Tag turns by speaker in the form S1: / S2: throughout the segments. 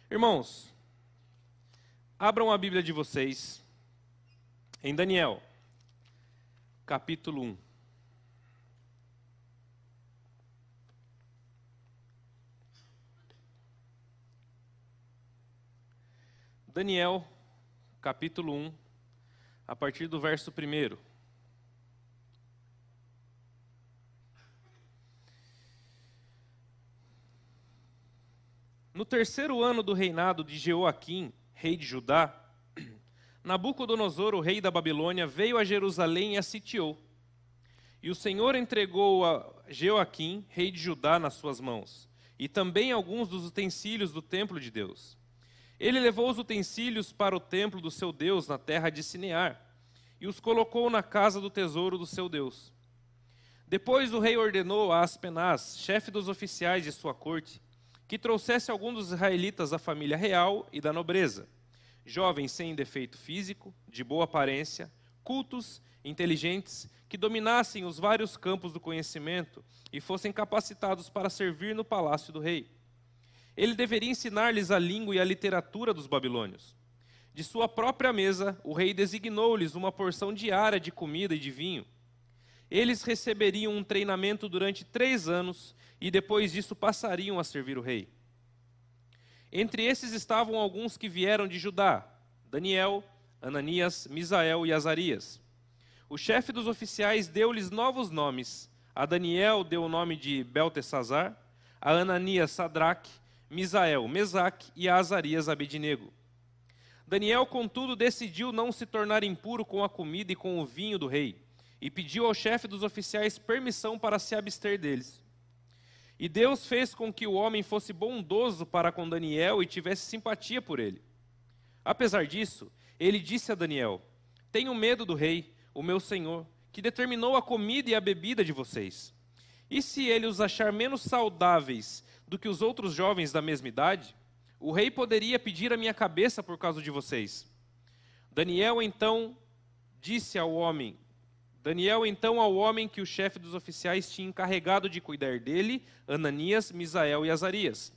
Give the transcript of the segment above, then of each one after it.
S1: Irmãos, abram a Bíblia de vocês em Daniel, capítulo 1. Daniel, capítulo 1, a partir do verso 1. No terceiro ano do reinado de Jeoaquim, rei de Judá, Nabucodonosor, o rei da Babilônia, veio a Jerusalém e a sitiou. E o Senhor entregou a Jeoaquim, rei de Judá, nas suas mãos, e também alguns dos utensílios do templo de Deus. Ele levou os utensílios para o templo do seu Deus na terra de Sinear, e os colocou na casa do tesouro do seu Deus. Depois o rei ordenou a Aspenaz, chefe dos oficiais de sua corte, que trouxesse algum dos israelitas da família real e da nobreza, jovens sem defeito físico, de boa aparência, cultos, inteligentes, que dominassem os vários campos do conhecimento e fossem capacitados para servir no palácio do rei. Ele deveria ensinar-lhes a língua e a literatura dos babilônios. De sua própria mesa, o rei designou-lhes uma porção diária de comida e de vinho. Eles receberiam um treinamento durante 3 anos e depois disso passariam a servir o rei. Entre esses estavam alguns que vieram de Judá: Daniel, Ananias, Misael e Azarias. O chefe dos oficiais deu-lhes novos nomes. A Daniel deu o nome de Beltesazar, a Ananias Sadraque, Misael Mesaque e a Azarias Abednego. Daniel, contudo, decidiu não se tornar impuro com a comida e com o vinho do rei, e pediu ao chefe dos oficiais permissão para se abster deles. E Deus fez com que o homem fosse bondoso para com Daniel e tivesse simpatia por ele. Apesar disso, ele disse a Daniel: tenho medo do rei, o meu senhor, que determinou a comida e a bebida de vocês. E se ele os achar menos saudáveis do que os outros jovens da mesma idade, o rei poderia pedir a minha cabeça por causa de vocês. Daniel então ao homem que o chefe dos oficiais tinha encarregado de cuidar dele, Ananias, Misael e Azarias: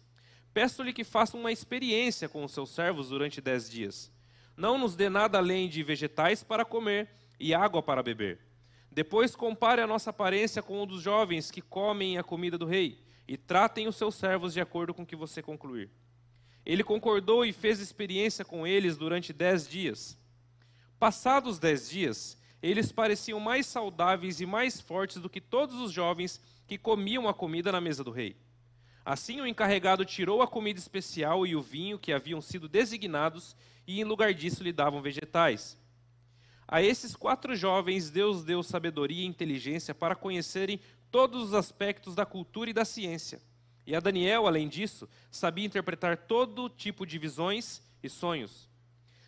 S1: peço-lhe que faça uma experiência com os seus servos durante 10 dias. Não nos dê nada além de vegetais para comer e água para beber. Depois compare a nossa aparência com o dos jovens que comem a comida do rei, e tratem os seus servos de acordo com o que você concluir. Ele concordou e fez experiência com eles durante 10 dias. Passados 10 dias, eles pareciam mais saudáveis e mais fortes do que todos os jovens que comiam a comida na mesa do rei. Assim o encarregado tirou a comida especial e o vinho que haviam sido designados, e em lugar disso lhe davam vegetais. A esses 4 jovens Deus deu sabedoria e inteligência para conhecerem todos os aspectos da cultura e da ciência. E a Daniel, além disso, sabia interpretar todo tipo de visões e sonhos.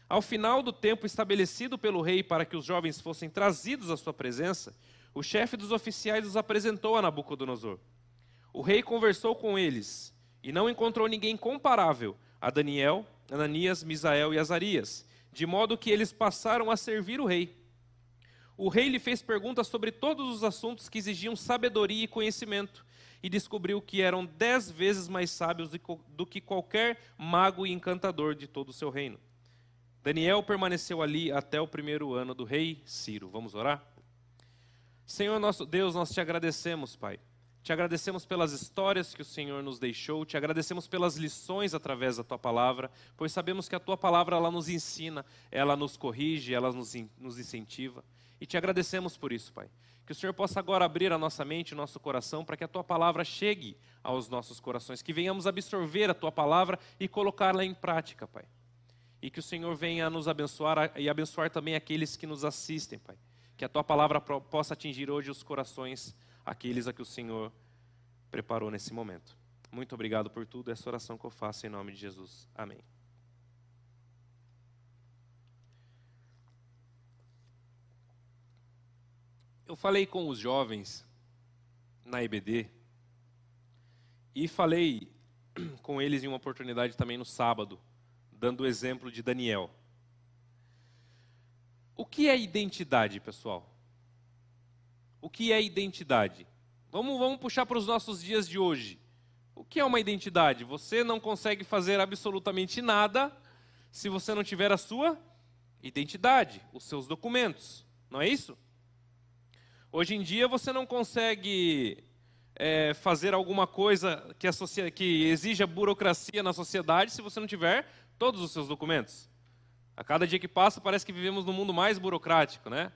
S1: Ao final do tempo estabelecido pelo rei para que os jovens fossem trazidos à sua presença, o chefe dos oficiais os apresentou a Nabucodonosor. O rei conversou com eles e não encontrou ninguém comparável a Daniel, Ananias, Misael e Azarias, de modo que eles passaram a servir o rei. O rei lhe fez perguntas sobre todos os assuntos que exigiam sabedoria e conhecimento, e descobriu que eram 10 vezes mais sábios do que qualquer mago e encantador de todo o seu reino. Daniel permaneceu ali até o 1º ano do rei Ciro. Vamos orar? Senhor nosso Deus, nós te agradecemos, Pai. Te agradecemos pelas histórias que o Senhor nos deixou, te agradecemos pelas lições através da Tua Palavra, pois sabemos que a Tua Palavra ela nos ensina, ela nos corrige, ela nos incentiva. E te agradecemos por isso, Pai. Que o Senhor possa agora abrir a nossa mente, o nosso coração, para que a Tua Palavra chegue aos nossos corações, que venhamos absorver a Tua Palavra e colocá-la em prática, Pai. E que o Senhor venha nos abençoar e abençoar também aqueles que nos assistem, Pai. Que a Tua Palavra possa atingir hoje os corações, aqueles a que o Senhor preparou nesse momento. Muito obrigado por tudo, essa oração que eu faço em nome de Jesus. Amém. Eu falei com os jovens na EBD e falei com eles em uma oportunidade também no sábado, dando o exemplo de Daniel. O que é identidade, pessoal? O que é identidade? Vamos puxar para os nossos dias de hoje. O que é uma identidade? Você não consegue fazer absolutamente nada se você não tiver a sua identidade, os seus documentos. Não é isso? Hoje em dia você não consegue fazer alguma coisa que exija burocracia na sociedade se você não tiver todos os seus documentos. A cada dia que passa parece que vivemos num mundo mais burocrático, né?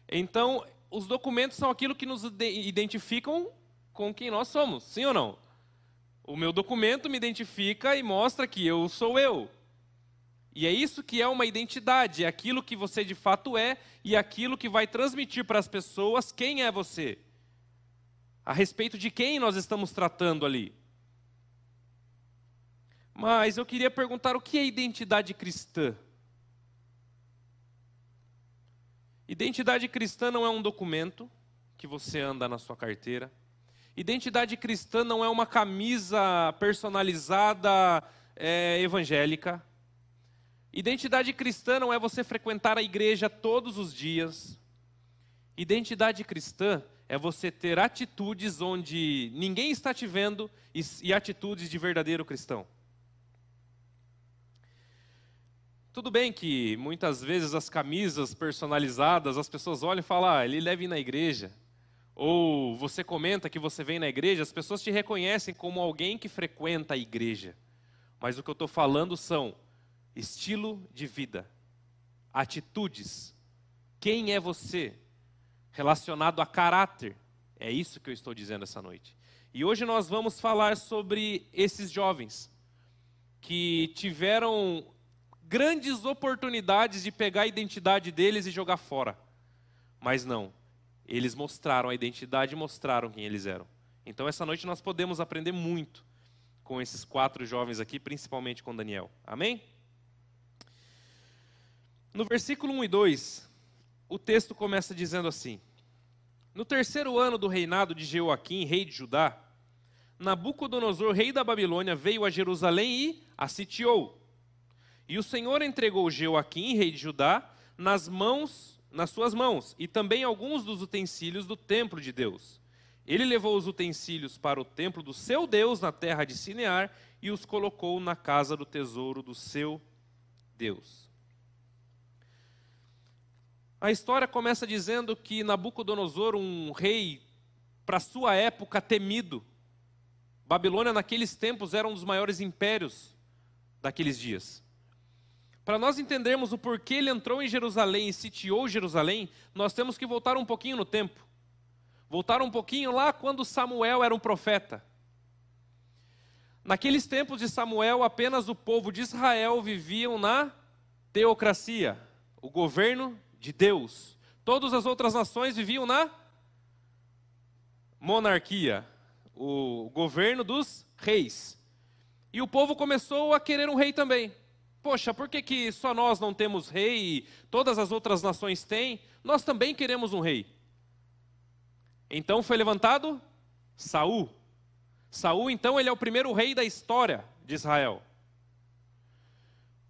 S1: Então, os documentos são aquilo que nos identificam com quem nós somos, sim ou não? O meu documento me identifica e mostra que eu sou eu. E é isso que é uma identidade, é aquilo que você de fato é e aquilo que vai transmitir para as pessoas quem é você. A respeito de quem nós estamos tratando ali. Mas eu queria perguntar o que é identidade cristã? Identidade cristã não é um documento que você anda na sua carteira. Identidade cristã não é uma camisa personalizada evangélica. Identidade cristã não é você frequentar a igreja todos os dias. Identidade cristã é você ter atitudes onde ninguém está te vendo e atitudes de verdadeiro cristão. Tudo bem que muitas vezes as camisas personalizadas, as pessoas olham e falam, ele deve ir na igreja. Ou você comenta que você vem na igreja, as pessoas te reconhecem como alguém que frequenta a igreja. Mas o que eu estou falando são estilo de vida, atitudes. Quem é você? Relacionado a caráter. É isso que eu estou dizendo essa noite. E hoje nós vamos falar sobre esses jovens que tiveram grandes oportunidades de pegar a identidade deles e jogar fora. Mas não. Eles mostraram a identidade e mostraram quem eles eram. Então essa noite nós podemos aprender muito com esses 4 jovens aqui, principalmente com Daniel. Amém? No versículo 1 e 2, o texto começa dizendo assim: No 3º ano do reinado de Jeoaquim, rei de Judá, Nabucodonosor, rei da Babilônia, veio a Jerusalém e a sitiou. E o Senhor entregou Jeoaquim, rei de Judá, nas suas mãos, e também alguns dos utensílios do templo de Deus. Ele levou os utensílios para o templo do seu Deus na terra de Sinear e os colocou na casa do tesouro do seu Deus. A história começa dizendo que Nabucodonosor, um rei para sua época temido, Babilônia naqueles tempos era um dos maiores impérios daqueles dias. Para nós entendermos o porquê ele entrou em Jerusalém e sitiou Jerusalém, nós temos que voltar um pouquinho no tempo. Voltar um pouquinho lá quando Samuel era um profeta. Naqueles tempos de Samuel, apenas o povo de Israel viviam na teocracia, o governo de Deus. Todas as outras nações viviam na monarquia, o governo dos reis. E o povo começou a querer um rei também. Poxa, por que só nós não temos rei e todas as outras nações têm? Nós também queremos um rei. Então foi levantado Saul. Saul, então, ele é o primeiro rei da história de Israel.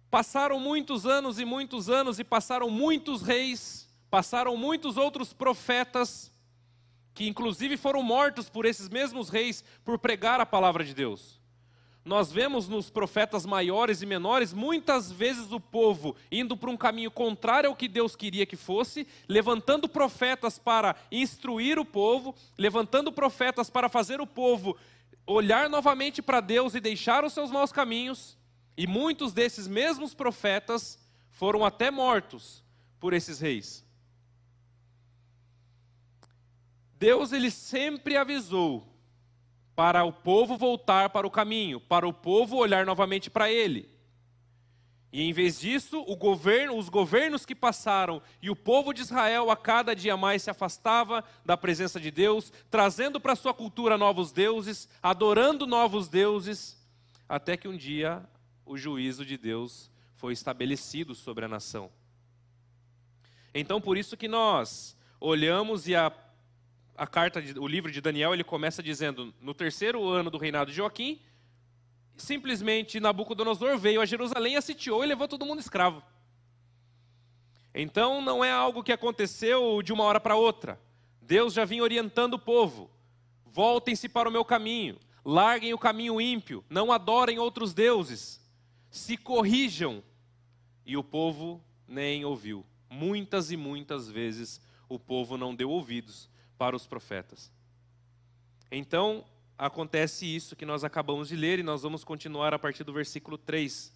S1: Passaram muitos anos e passaram muitos reis, passaram muitos outros profetas, que inclusive foram mortos por esses mesmos reis por pregar a palavra de Deus. Nós vemos nos profetas maiores e menores, muitas vezes o povo indo para um caminho contrário ao que Deus queria que fosse, levantando profetas para instruir o povo, levantando profetas para fazer o povo olhar novamente para Deus e deixar os seus maus caminhos, e muitos desses mesmos profetas foram até mortos por esses reis. Deus, ele sempre avisou para o povo voltar para o caminho, para o povo olhar novamente para ele. E em vez disso, os governos que passaram e o povo de Israel a cada dia mais se afastava da presença de Deus, trazendo para sua cultura novos deuses, adorando novos deuses, até que um dia o juízo de Deus foi estabelecido sobre a nação. Então, por isso que nós olhamos e o livro de Daniel, ele começa dizendo, no 3º ano do reinado de Joaquim, simplesmente Nabucodonosor veio a Jerusalém, a sitiou e levou todo mundo escravo. Então não é algo que aconteceu de uma hora para outra. Deus já vinha orientando o povo. Voltem-se para o meu caminho. larguem o caminho ímpio, não adorem outros deuses, se corrijam. E o povo nem ouviu. Muitas e muitas vezes o povo não deu ouvidos para os profetas. Então, acontece isso que nós acabamos de ler e nós vamos continuar a partir do versículo 3.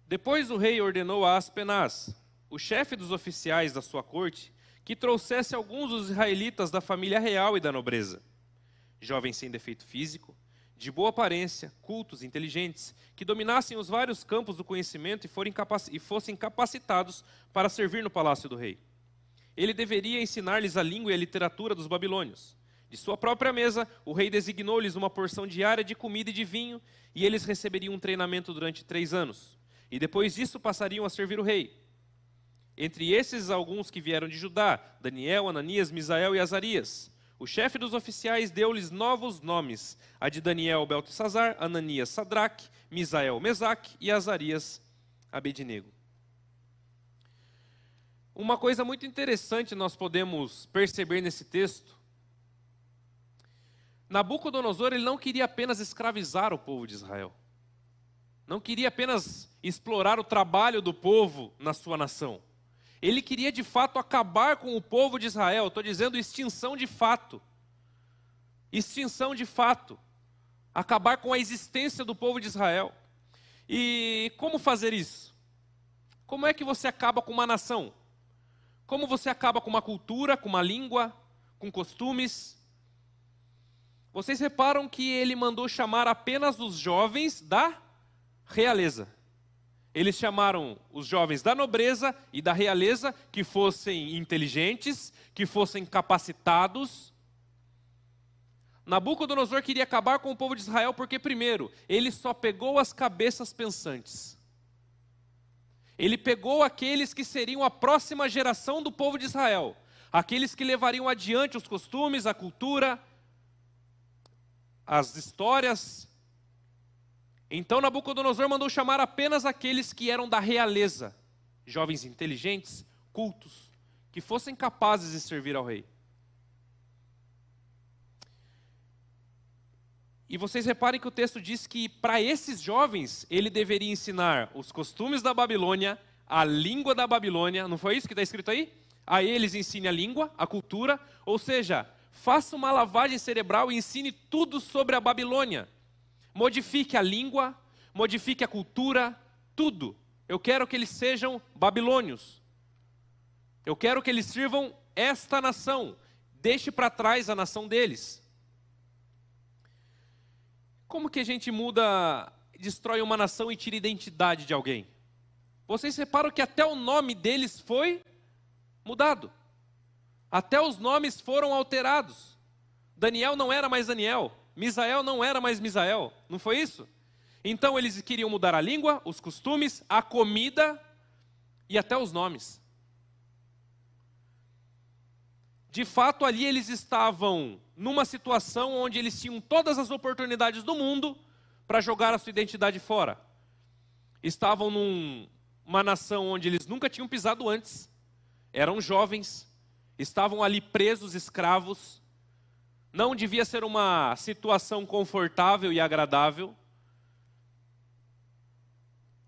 S1: Depois o rei ordenou a Aspenaz, o chefe dos oficiais da sua corte, que trouxesse alguns dos israelitas da família real e da nobreza, jovens sem defeito físico, de boa aparência, cultos, inteligentes, que dominassem os vários campos do conhecimento e fossem capacitados para servir no palácio do rei. Ele deveria ensinar-lhes a língua e a literatura dos babilônios. De sua própria mesa, o rei designou-lhes uma porção diária de comida e de vinho, e eles receberiam um treinamento durante 3 anos. E depois disso passariam a servir o rei. Entre esses, alguns que vieram de Judá: Daniel, Ananias, Misael e Azarias. O chefe dos oficiais deu-lhes novos nomes: a de Daniel, Beltesazar; Ananias, Sadraque; Misael, Mesaque e Azarias, Abednego. Uma coisa muito interessante nós podemos perceber nesse texto: Nabucodonosor ele não queria apenas escravizar o povo de Israel. Não queria apenas explorar o trabalho do povo na sua nação. Ele queria de fato acabar com o povo de Israel. Estou dizendo extinção de fato. Extinção de fato. Acabar com a existência do povo de Israel. E como fazer isso? Como é que você acaba com uma nação? Como você acaba com uma cultura, com uma língua, com costumes? Vocês reparam que ele mandou chamar apenas os jovens da realeza. Eles chamaram os jovens da nobreza e da realeza que fossem inteligentes, que fossem capacitados. Nabucodonosor queria acabar com o povo de Israel porque, primeiro, ele só pegou as cabeças pensantes. Ele pegou aqueles que seriam a próxima geração do povo de Israel. Aqueles que levariam adiante os costumes, a cultura, as histórias. Então Nabucodonosor mandou chamar apenas aqueles que eram da realeza, jovens inteligentes, cultos, que fossem capazes de servir ao rei. E vocês reparem que o texto diz que para esses jovens ele deveria ensinar os costumes da Babilônia, a língua da Babilônia. Não foi isso que está escrito aí? A eles ensine a língua, a cultura, ou seja, faça uma lavagem cerebral e ensine tudo sobre a Babilônia. Modifique a língua, modifique a cultura, tudo. Eu quero que eles sejam babilônios. Eu quero que eles sirvam esta nação. Deixe para trás a nação deles. Como que a gente destrói uma nação e tira a identidade de alguém? Vocês reparam que até o nome deles foi mudado. Até os nomes foram alterados. Daniel não era mais Daniel. Misael não era mais Misael, não foi isso? Então eles queriam mudar a língua, os costumes, a comida e até os nomes. De fato, ali eles estavam numa situação onde eles tinham todas as oportunidades do mundo para jogar a sua identidade fora. Estavam numa nação onde eles nunca tinham pisado antes, eram jovens, estavam ali presos, escravos. Não devia ser uma situação confortável e agradável.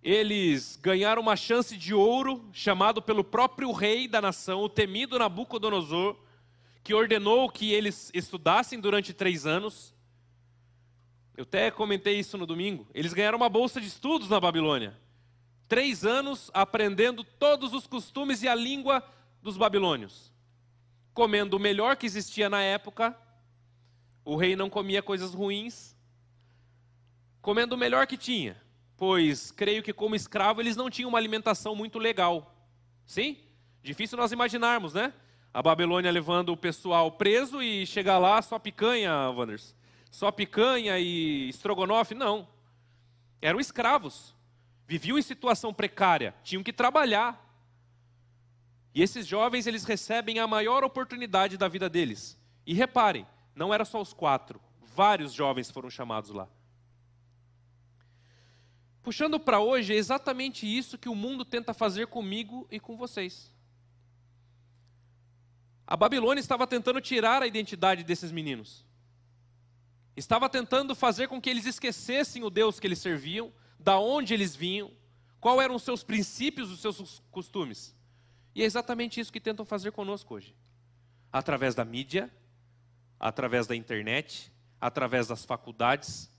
S1: Eles ganharam uma chance de ouro, chamado pelo próprio rei da nação, o temido Nabucodonosor, que ordenou que eles estudassem durante 3 anos. Eu até comentei isso no domingo. Eles ganharam uma bolsa de estudos na Babilônia. 3 anos aprendendo todos os costumes e a língua dos babilônios. Comendo o melhor que existia na época. O rei não comia coisas ruins, comendo o melhor que tinha, pois creio que como escravo eles não tinham uma alimentação muito legal. Sim? Difícil nós imaginarmos, né? A Babilônia levando o pessoal preso e chegar lá só picanha, Wanders. Só picanha e estrogonofe, não. Eram escravos, viviam em situação precária, tinham que trabalhar. E esses jovens, eles recebem a maior oportunidade da vida deles. E reparem, não era só os 4, vários jovens foram chamados lá. Puxando para hoje, é exatamente isso que o mundo tenta fazer comigo e com vocês. A Babilônia estava tentando tirar a identidade desses meninos. Estava tentando fazer com que eles esquecessem o Deus que eles serviam, da onde eles vinham, quais eram os seus princípios, os seus costumes. E é exatamente isso que tentam fazer conosco hoje. Através da mídia, através da internet, através das faculdades.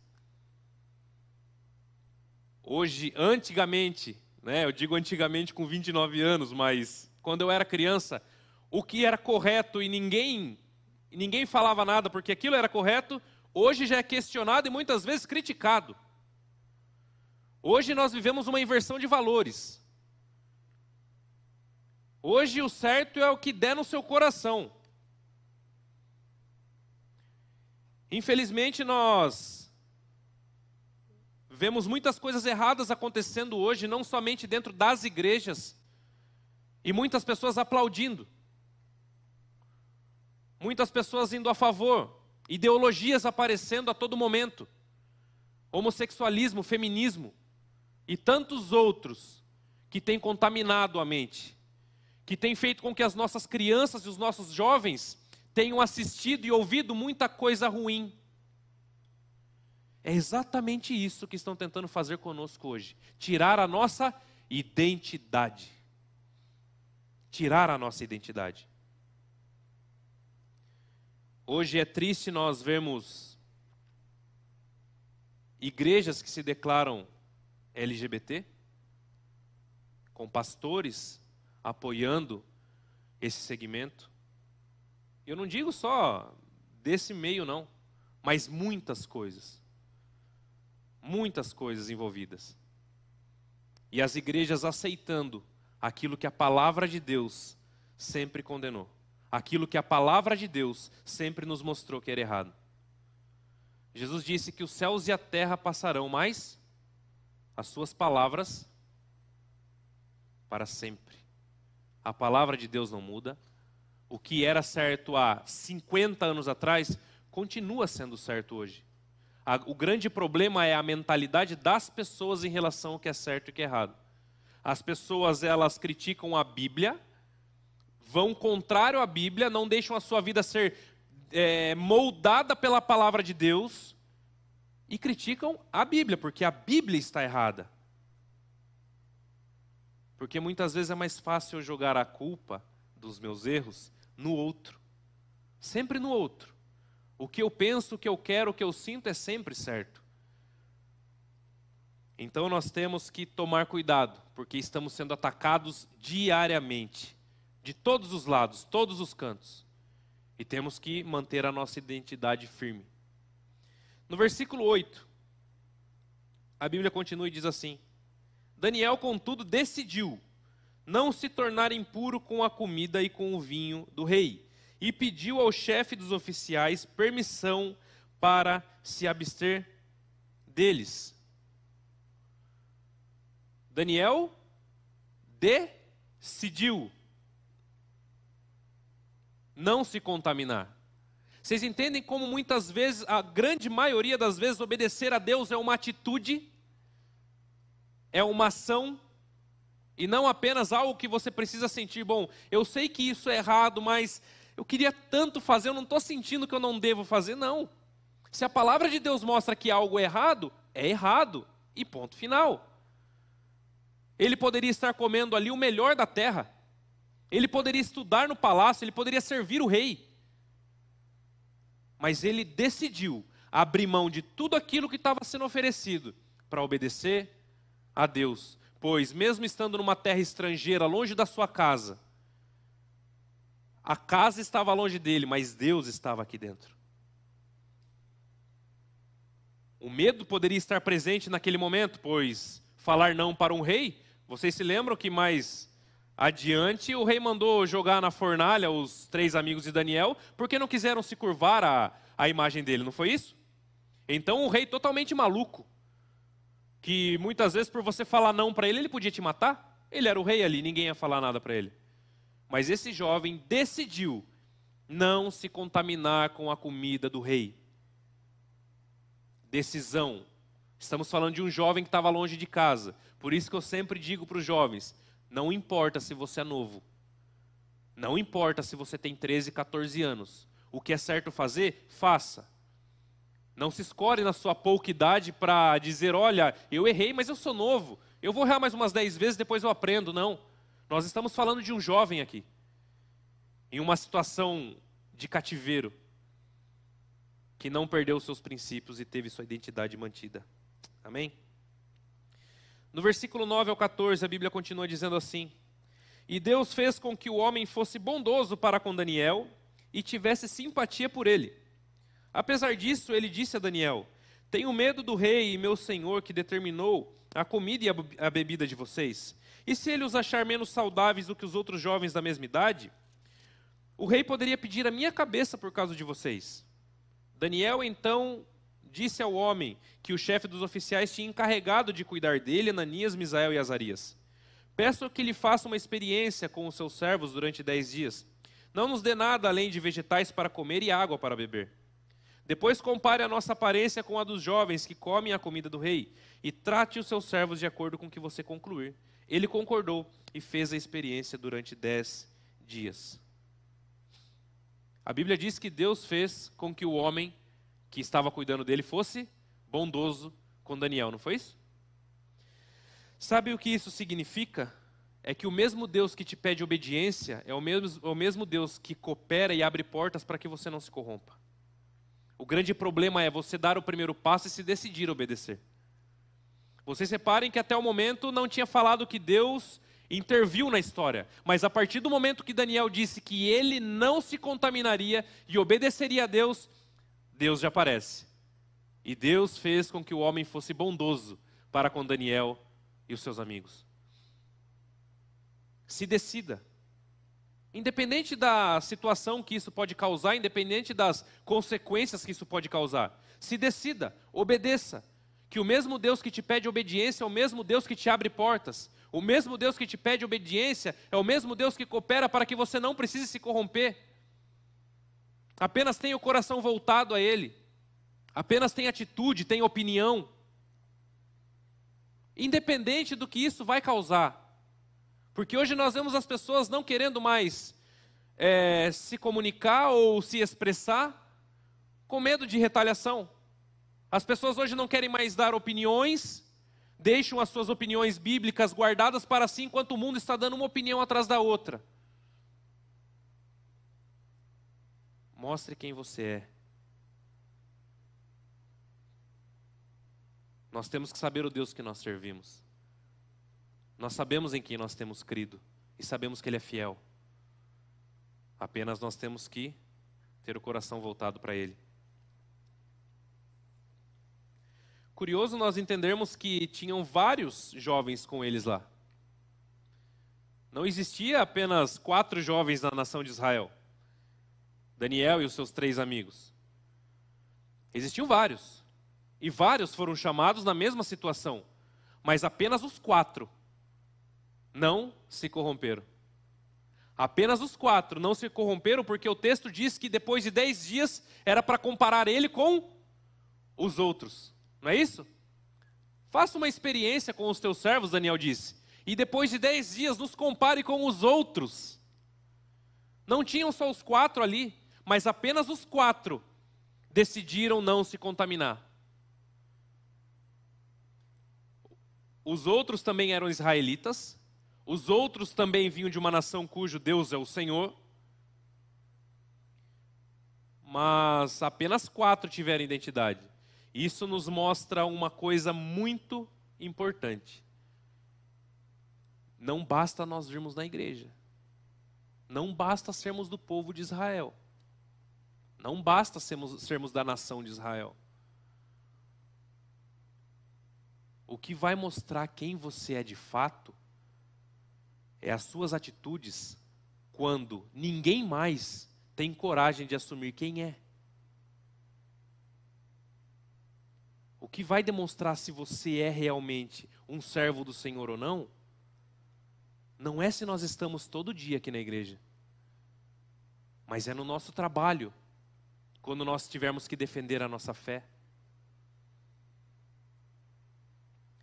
S1: Hoje, antigamente, eu digo antigamente com 29 anos, mas quando eu era criança, o que era correto e ninguém falava nada porque aquilo era correto, hoje já é questionado e muitas vezes criticado. Hoje nós vivemos uma inversão de valores. Hoje o certo é o que der no seu coração. Infelizmente nós vemos muitas coisas erradas acontecendo hoje, não somente dentro das igrejas, e muitas pessoas aplaudindo. Muitas pessoas indo a favor, ideologias aparecendo a todo momento. Homossexualismo, feminismo e tantos outros que têm contaminado a mente, que têm feito com que as nossas crianças e os nossos jovens tenham assistido e ouvido muita coisa ruim. É exatamente isso que estão tentando fazer conosco hoje. Tirar a nossa identidade. Tirar a nossa identidade. Hoje é triste nós vermos igrejas que se declaram LGBT, com pastores apoiando esse segmento. Eu não digo só desse meio não, mas muitas coisas envolvidas. E as igrejas aceitando aquilo que a palavra de Deus sempre condenou. Aquilo que a palavra de Deus sempre nos mostrou que era errado. Jesus disse que os céus e a terra passarão, mas as suas palavras para sempre. A palavra de Deus não muda. O que era certo há 50 anos atrás, continua sendo certo hoje. O grande problema é a mentalidade das pessoas em relação ao que é certo e o que é errado. As pessoas, elas criticam a Bíblia, vão contrário à Bíblia, não deixam a sua vida ser moldada pela palavra de Deus e criticam a Bíblia, porque a Bíblia está errada. Porque muitas vezes é mais fácil eu jogar a culpa dos meus erros no outro. Sempre no outro. O que eu penso, o que eu quero, o que eu sinto é sempre certo. Então nós temos que tomar cuidado, porque estamos sendo atacados diariamente. De todos os lados, todos os cantos. E temos que manter a nossa identidade firme. No versículo 8, a Bíblia continua e diz assim: Daniel, contudo, decidiu não se tornar impuro com a comida e com o vinho do rei, e pediu ao chefe dos oficiais permissão para se abster deles. Daniel decidiu não se contaminar. Vocês entendem como muitas vezes, a grande maioria das vezes, obedecer a Deus é uma atitude, é uma ação, e não apenas algo que você precisa sentir. Bom, eu sei que isso é errado, mas eu queria tanto fazer, eu não estou sentindo que eu não devo fazer. Não. Se a palavra de Deus mostra que algo é errado, e ponto final. Ele poderia estar comendo ali o melhor da terra, ele poderia estudar no palácio, ele poderia servir o rei. Mas ele decidiu abrir mão de tudo aquilo que estava sendo oferecido para obedecer a Deus. Pois mesmo estando numa terra estrangeira, longe da sua casa, a casa estava longe dele, mas Deus estava aqui dentro. O medo poderia estar presente naquele momento, pois falar não para um rei, vocês se lembram que mais adiante, o rei mandou jogar na fornalha os 3 amigos de Daniel, porque não quiseram se curvar à imagem dele, não foi isso? Então o rei totalmente maluco, que muitas vezes por você falar não para ele, ele podia te matar. Ele era o rei ali, ninguém ia falar nada para ele. Mas esse jovem decidiu não se contaminar com a comida do rei. Decisão. Estamos falando de um jovem que estava longe de casa. Por isso que eu sempre digo para os jovens, não importa se você é novo. Não importa se você tem 13, 14 anos. O que é certo fazer, faça. Não se escore na sua pouca idade para dizer, olha, eu errei, mas eu sou novo. Eu vou errar mais umas 10 vezes, depois eu aprendo. Não. Nós estamos falando de um jovem aqui, em uma situação de cativeiro, que não perdeu os seus princípios e teve sua identidade mantida. Amém? No versículo 9 ao 14, a Bíblia continua dizendo assim: E Deus fez com que o homem fosse bondoso para com Daniel e tivesse simpatia por ele. Apesar disso, ele disse a Daniel: Tenho medo do rei e meu senhor que determinou a comida e a bebida de vocês. E se ele os achar menos saudáveis do que os outros jovens da mesma idade, o rei poderia pedir a minha cabeça por causa de vocês. Daniel então disse ao homem que o chefe dos oficiais tinha encarregado de cuidar dele, Ananias, Misael e Azarias: Peço que lhe faça uma experiência com os seus servos durante 10 dias. Não nos dê nada além de vegetais para comer e água para beber. Depois compare a nossa aparência com a dos jovens que comem a comida do rei, e trate os seus servos de acordo com o que você concluir. Ele concordou e fez a experiência durante 10 dias. A Bíblia diz que Deus fez com que o homem que estava cuidando dele fosse bondoso com Daniel, não foi isso? Sabe o que isso significa? É que o mesmo Deus que te pede obediência é o mesmo Deus que coopera e abre portas para que você não se corrompa. O grande problema é você dar o primeiro passo e se decidir a obedecer. Vocês reparem que até o momento não tinha falado que Deus interviu na história. Mas a partir do momento que Daniel disse que ele não se contaminaria e obedeceria a Deus, Deus já aparece. E Deus fez com que o homem fosse bondoso para com Daniel e os seus amigos. Se decida. Independente da situação que isso pode causar, independente das consequências que isso pode causar, se decida, obedeça. Que o mesmo Deus que te pede obediência é o mesmo Deus que te abre portas. O mesmo Deus que te pede obediência é o mesmo Deus que coopera para que você não precise se corromper. Apenas tenha o coração voltado a Ele. Apenas tenha atitude, tenha opinião. Independente do que isso vai causar. Porque hoje nós vemos as pessoas não querendo mais se comunicar ou se expressar com medo de retaliação. As pessoas hoje não querem mais dar opiniões, deixam as suas opiniões bíblicas guardadas para si, enquanto o mundo está dando uma opinião atrás da outra. Mostre quem você é. Nós temos que saber o Deus que nós servimos. Nós sabemos em quem nós temos crido e sabemos que Ele é fiel. Apenas nós temos que ter o coração voltado para Ele. Curioso nós entendermos que tinham vários jovens com eles lá. Não existia apenas 4 jovens na nação de Israel. Daniel e os seus 3 amigos. Existiam vários. E vários foram chamados na mesma situação. Mas apenas os 4 não se corromperam. Apenas os 4 não se corromperam porque o texto diz que depois de 10 dias era para comparar ele com os outros. Não é isso? Faça uma experiência com os teus servos, Daniel disse. E depois de 10 dias nos compare com os outros. Não tinham só os 4 ali, mas apenas os 4 decidiram não se contaminar. Os outros também eram israelitas. Os outros também vinham de uma nação cujo Deus é o Senhor. Mas apenas 4 tiveram identidade. Isso nos mostra uma coisa muito importante. Não basta nós virmos na igreja. Não basta sermos do povo de Israel. Não basta sermos da nação de Israel. O que vai mostrar quem você é de fato é as suas atitudes quando ninguém mais tem coragem de assumir quem é. O que vai demonstrar se você é realmente um servo do Senhor ou não, não é se nós estamos todo dia aqui na igreja, mas é no nosso trabalho, quando nós tivermos que defender a nossa fé.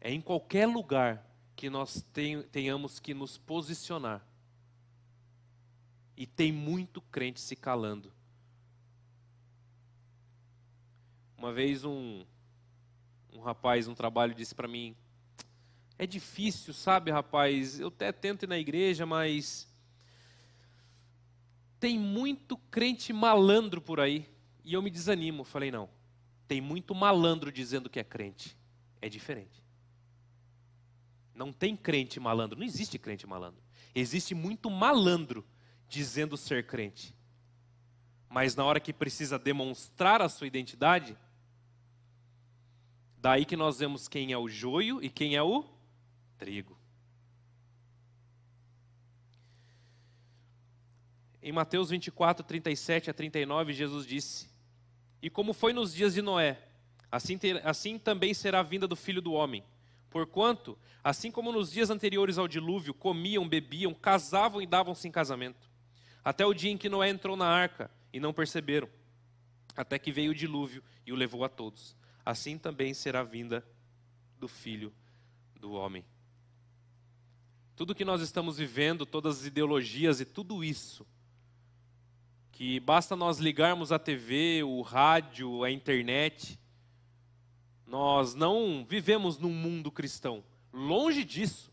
S1: É em qualquer lugar que nós tenhamos que nos posicionar. E tem muito crente se calando. Uma vez um rapaz no trabalho disse para mim: é difícil, sabe, rapaz, eu até tento ir na igreja, mas tem muito crente malandro por aí, e eu me desanimo. Eu falei: não, tem muito malandro dizendo que é crente, é diferente. Não tem crente malandro, não existe crente malandro. Existe muito malandro dizendo ser crente. Mas na hora que precisa demonstrar a sua identidade, daí que nós vemos quem é o joio e quem é o trigo. Em Mateus 24, 37 a 39, Jesus disse: e como foi nos dias de Noé, assim também será a vinda do Filho do Homem. Porquanto, assim como nos dias anteriores ao dilúvio, comiam, bebiam, casavam e davam-se em casamento, até o dia em que Noé entrou na arca, e não perceberam, até que veio o dilúvio e o levou a todos. Assim também será a vinda do Filho do Homem. Tudo que nós estamos vivendo, todas as ideologias e tudo isso, que basta nós ligarmos a TV, o rádio, a internet, nós não vivemos num mundo cristão. Longe disso.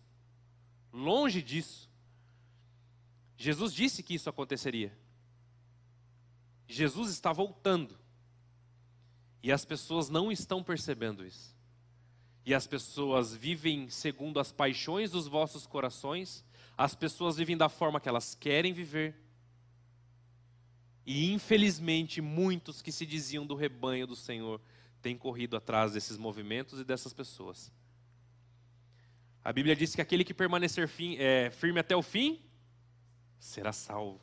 S1: Longe disso. Jesus disse que isso aconteceria. Jesus está voltando. E as pessoas não estão percebendo isso. E as pessoas vivem segundo as paixões dos vossos corações. As pessoas vivem da forma que elas querem viver. E infelizmente muitos que se diziam do rebanho do Senhor têm corrido atrás desses movimentos e dessas pessoas. A Bíblia diz que aquele que permanecer firme até o fim, será salvo.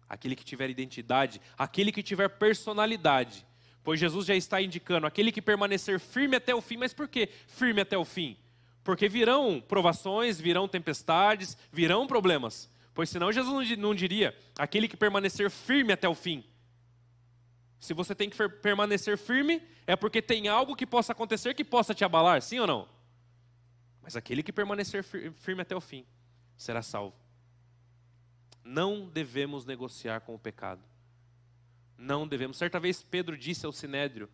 S1: Aquele que tiver identidade, aquele que tiver personalidade. Pois Jesus já está indicando, aquele que permanecer firme até o fim. Mas por que firme até o fim? Porque virão provações, virão tempestades, virão problemas. Pois senão Jesus não diria, aquele que permanecer firme até o fim. Se você tem que permanecer firme, é porque tem algo que possa acontecer que possa te abalar, sim ou não? Mas aquele que permanecer firme até o fim, será salvo. Não devemos negociar com o pecado. Não devemos. Certa vez Pedro disse ao Sinédrio,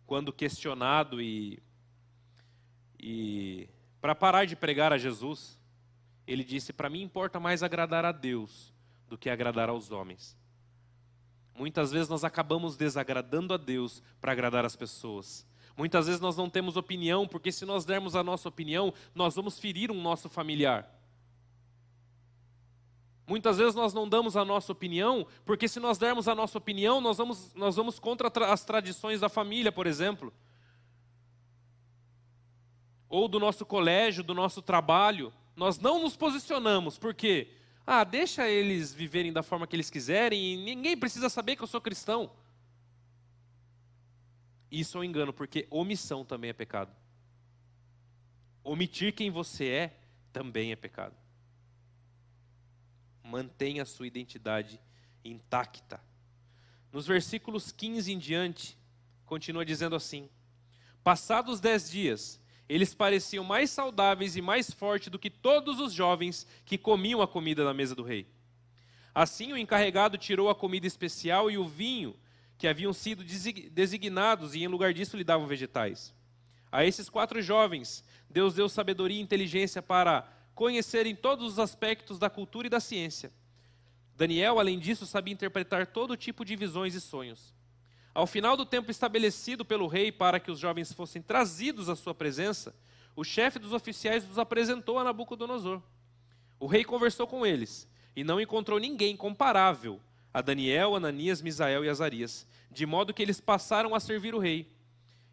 S1: quando questionado e para parar de pregar a Jesus, ele disse: para mim importa mais agradar a Deus do que agradar aos homens. Muitas vezes nós acabamos desagradando a Deus para agradar as pessoas. Muitas vezes nós não temos opinião, porque se nós dermos a nossa opinião, nós vamos ferir um nosso familiar. Muitas vezes nós não damos a nossa opinião, porque se nós dermos a nossa opinião, nós vamos contra as tradições da família, por exemplo. Ou do nosso colégio, do nosso trabalho. Nós não nos posicionamos, porque deixa eles viverem da forma que eles quiserem e ninguém precisa saber que eu sou cristão. Isso é um engano, porque omissão também é pecado. Omitir quem você é também é pecado. Mantenha a sua identidade intacta. Nos versículos 15 em diante, continua dizendo assim: passados 10 dias, eles pareciam mais saudáveis e mais fortes do que todos os jovens que comiam a comida na mesa do rei. Assim o encarregado tirou a comida especial e o vinho que haviam sido designados, e em lugar disso lhe davam vegetais. A esses 4 jovens, Deus deu sabedoria e inteligência para conhecerem todos os aspectos da cultura e da ciência. Daniel, além disso, sabia interpretar todo tipo de visões e sonhos. Ao final do tempo estabelecido pelo rei para que os jovens fossem trazidos à sua presença, o chefe dos oficiais os apresentou a Nabucodonosor. O rei conversou com eles e não encontrou ninguém comparável a Daniel, Ananias, Misael e Azarias, de modo que eles passaram a servir o rei.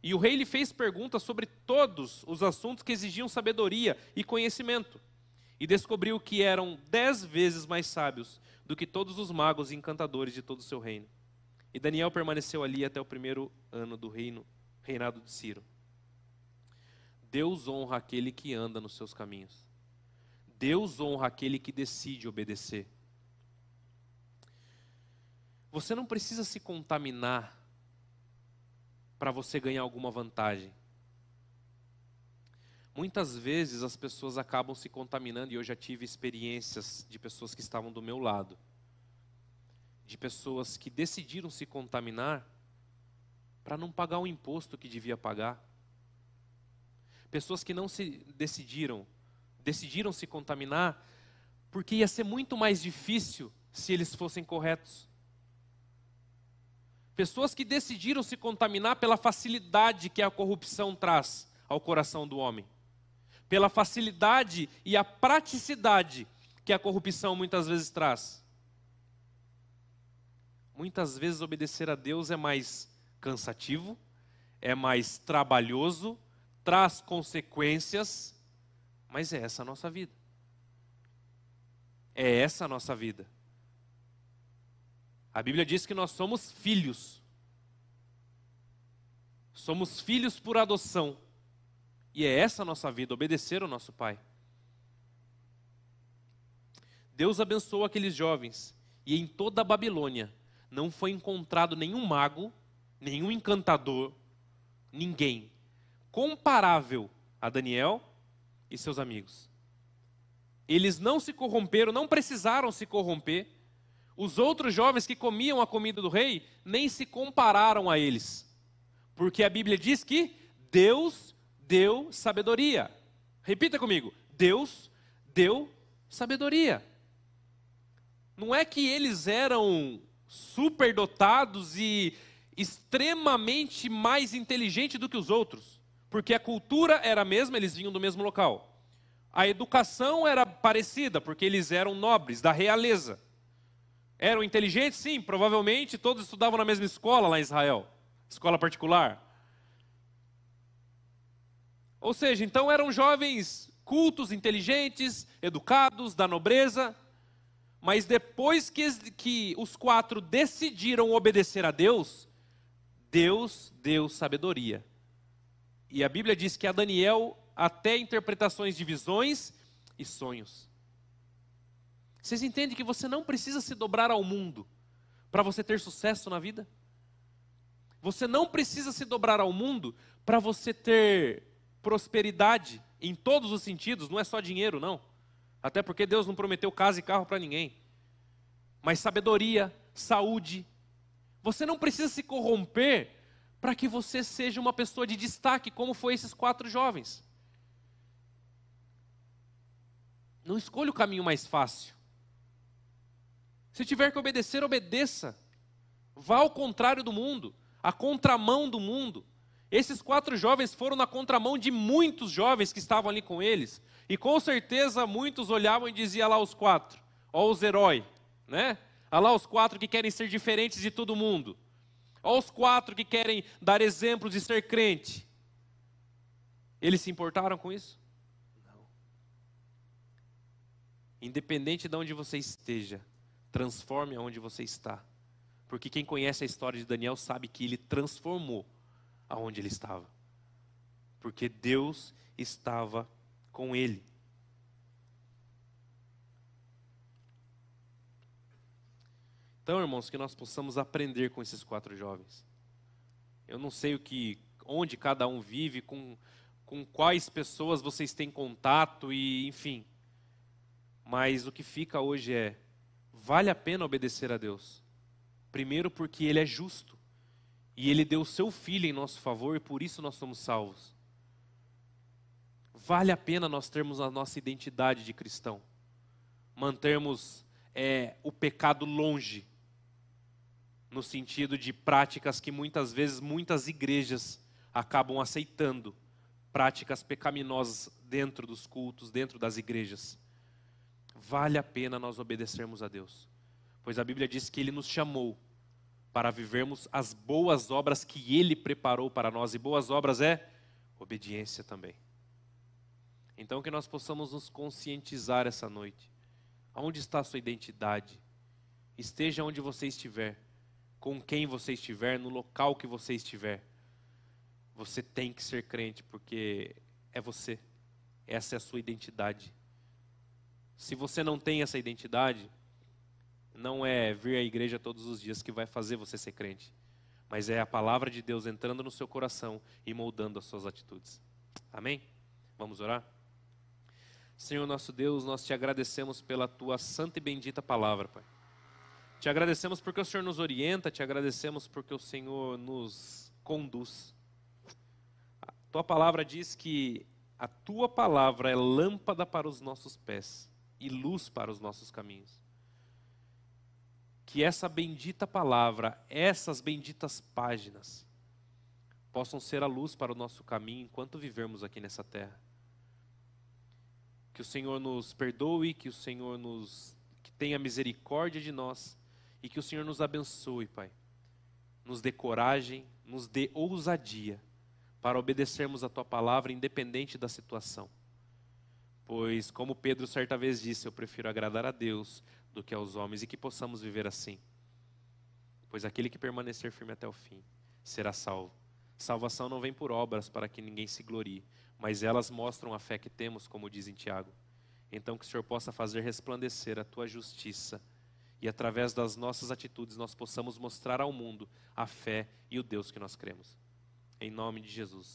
S1: E o rei lhe fez perguntas sobre todos os assuntos que exigiam sabedoria e conhecimento, e descobriu que eram 10 vezes mais sábios do que todos os magos e encantadores de todo o seu reino. E Daniel permaneceu ali até o 1º ano do reinado de Ciro. Deus honra aquele que anda nos seus caminhos. Deus honra aquele que decide obedecer. Você não precisa se contaminar para você ganhar alguma vantagem. Muitas vezes as pessoas acabam se contaminando, e eu já tive experiências de pessoas que estavam do meu lado, de pessoas que decidiram se contaminar para não pagar o imposto que devia pagar. Pessoas que não se decidiram se contaminar, porque ia ser muito mais difícil se eles fossem corretos. Pessoas que decidiram se contaminar pela facilidade que a corrupção traz ao coração do homem. Pela facilidade e a praticidade que a corrupção muitas vezes traz. Muitas vezes obedecer a Deus é mais cansativo, é mais trabalhoso, traz consequências, mas é essa a nossa vida. É essa a nossa vida. A Bíblia diz que nós somos filhos. Somos filhos por adoção. E é essa a nossa vida, obedecer ao nosso Pai. Deus abençoou aqueles jovens. E em toda a Babilônia não foi encontrado nenhum mago, nenhum encantador, ninguém comparável a Daniel e seus amigos. Eles não se corromperam, não precisaram se corromper. Os outros jovens que comiam a comida do rei nem se compararam a eles. Porque a Bíblia diz que Deus deu sabedoria. Repita comigo. Deus deu sabedoria. Não é que eles eram superdotados e extremamente mais inteligentes do que os outros. Porque a cultura era a mesma, eles vinham do mesmo local. A educação era parecida, porque eles eram nobres, da realeza. Eram inteligentes? Sim, provavelmente todos estudavam na mesma escola lá em Israel. Escola particular. Ou seja, então eram jovens cultos, inteligentes, educados, da nobreza. Mas depois que os 4 decidiram obedecer a Deus, Deus deu sabedoria. E a Bíblia diz que a Daniel até interpretações de visões e sonhos. Vocês entendem que você não precisa se dobrar ao mundo para você ter sucesso na vida? Você não precisa se dobrar ao mundo para você ter prosperidade em todos os sentidos, não é só dinheiro, não. Até porque Deus não prometeu casa e carro para ninguém. Mas sabedoria, saúde. Você não precisa se corromper para que você seja uma pessoa de destaque, como foi esses 4 jovens. Não escolha o caminho mais fácil. Se tiver que obedecer, obedeça. Vá ao contrário do mundo, à contramão do mundo. Esses 4 jovens foram na contramão de muitos jovens que estavam ali com eles. E com certeza muitos olhavam e diziam lá os 4, ó os heróis, né? Olha lá os 4 que querem ser diferentes de todo mundo. Olha os 4 que querem dar exemplos de ser crente. Eles se importaram com isso? Não. Independente de onde você esteja, transforme aonde você está. Porque quem conhece a história de Daniel sabe que ele transformou aonde ele estava. Porque Deus estava com ele. Então, irmãos, que nós possamos aprender com esses 4 jovens. Eu não sei onde cada um vive, com quais pessoas vocês têm contato e, enfim. Mas o que fica hoje é, vale a pena obedecer a Deus. Primeiro porque Ele é justo. E Ele deu o seu Filho em nosso favor e por isso nós somos salvos. Vale a pena nós termos a nossa identidade de cristão. Mantermos o pecado longe. No sentido de práticas que muitas vezes muitas igrejas acabam aceitando. Práticas pecaminosas dentro dos cultos, dentro das igrejas. Vale a pena nós obedecermos a Deus. Pois a Bíblia diz que Ele nos chamou para vivermos as boas obras que Ele preparou para nós. E boas obras é obediência também. Então que nós possamos nos conscientizar essa noite. Aonde está a sua identidade? Esteja onde você estiver. Com quem você estiver, no local que você estiver. Você tem que ser crente, porque é você. Essa é a sua identidade. Se você não tem essa identidade, não é vir à igreja todos os dias que vai fazer você ser crente. Mas é a palavra de Deus entrando no seu coração e moldando as suas atitudes. Amém? Vamos orar? Senhor nosso Deus, nós te agradecemos pela tua santa e bendita palavra, Pai. Te agradecemos porque o Senhor nos orienta, te agradecemos porque o Senhor nos conduz. A tua palavra diz que a tua palavra é lâmpada para os nossos pés e luz para os nossos caminhos. Que essa bendita palavra, essas benditas páginas, possam ser a luz para o nosso caminho enquanto vivermos aqui nessa terra. Que o Senhor nos perdoe, que o Senhor que tenha misericórdia de nós e que o Senhor nos abençoe, Pai. Nos dê coragem, nos dê ousadia para obedecermos a tua palavra independente da situação. Pois, como Pedro certa vez disse, eu prefiro agradar a Deus do que aos homens, e que possamos viver assim. Pois aquele que permanecer firme até o fim será salvo. Salvação não vem por obras para que ninguém se glorie, mas elas mostram a fé que temos, como diz em Tiago. Então que o Senhor possa fazer resplandecer a tua justiça e através das nossas atitudes nós possamos mostrar ao mundo a fé e o Deus que nós cremos. Em nome de Jesus.